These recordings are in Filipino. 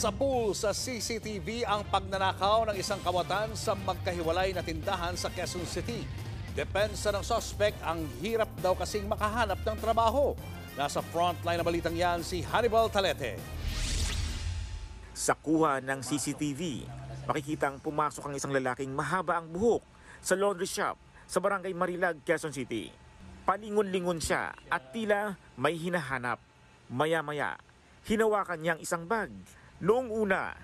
Nasapul sa CCTV ang pagnanakaw ng isang kawatan sa magkahiwalay na tindahan sa Quezon City. Depensa ng sospek, ang hirap daw kasing makahanap ng trabaho. Nasa frontline na balitang yan si Hannibal Talete. Sa kuha ng CCTV, makikitang pumasok ang isang lalaking mahaba ang buhok sa laundry shop sa Barangay Marilag, Quezon City. Palingon-lingon siya at tila may hinahanap. Maya-maya, hinawakan niya ang isang bag. Noong una,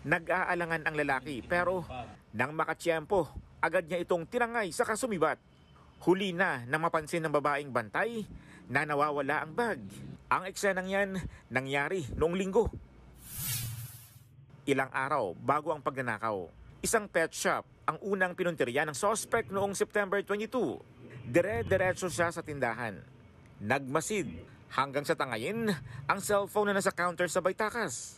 nag-aalangan ang lalaki pero nang makatsyempo, agad niya itong tinangay sa kasumibat. Huli na nang mapansin ng babaeng bantay na nawawala ang bag. Ang eksenang yan nangyari noong linggo. Ilang araw bago ang pagnanakaw, isang pet shop ang unang pinuntirya ng suspect noong September 22. Dire-diretso siya sa tindahan. Nagmasid hanggang sa tangayin ang cellphone na nasa counter sa baytakas.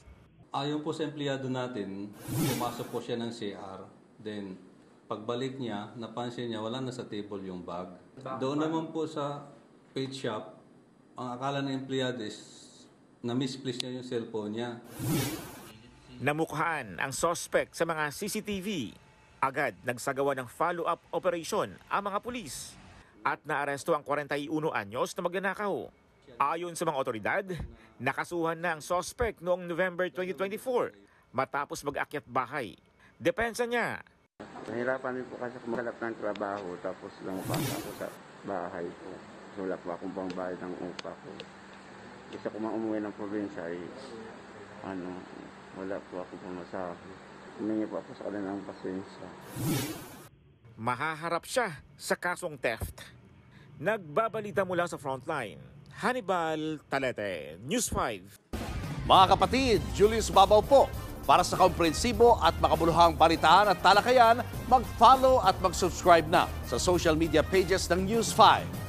Ayon po sa empleyado natin, pumasok po siya ng CR. Then, pagbalik niya, napansin niya wala na sa table yung bag. Doon naman po sa pet shop, ang akala ng empleyado is na-misplace niya yung cellphone niya. Namukhaan ang suspect sa mga CCTV. Agad nagsagawa ng follow-up operation ang mga pulis at naaresto ang 41 anyos na magnanakaw. Ayon sa mga otoridad, nakasuhan na ang suspect noong November 2024 matapos mag-akyat bahay. Depensa niya. Nahirapan din po kasi kumakalap ng trabaho tapos lumapasa ako sa bahay ko. Wala pa akong pangbayad ng upa ko. Isa ko umuwi ng probinsya ay wala po akong pamasahe. Humingi po ako sa kanila ng pasensya. Mahaharap siya sa kasong theft. Nagbabalita mula sa frontline, Hannibal Talete, News 5. Mga kapatid, Julius Babaw po. Para sa komprehensibo at makabuluhang balitaan at talakayan, mag-follow at mag-subscribe na sa social media pages ng News 5.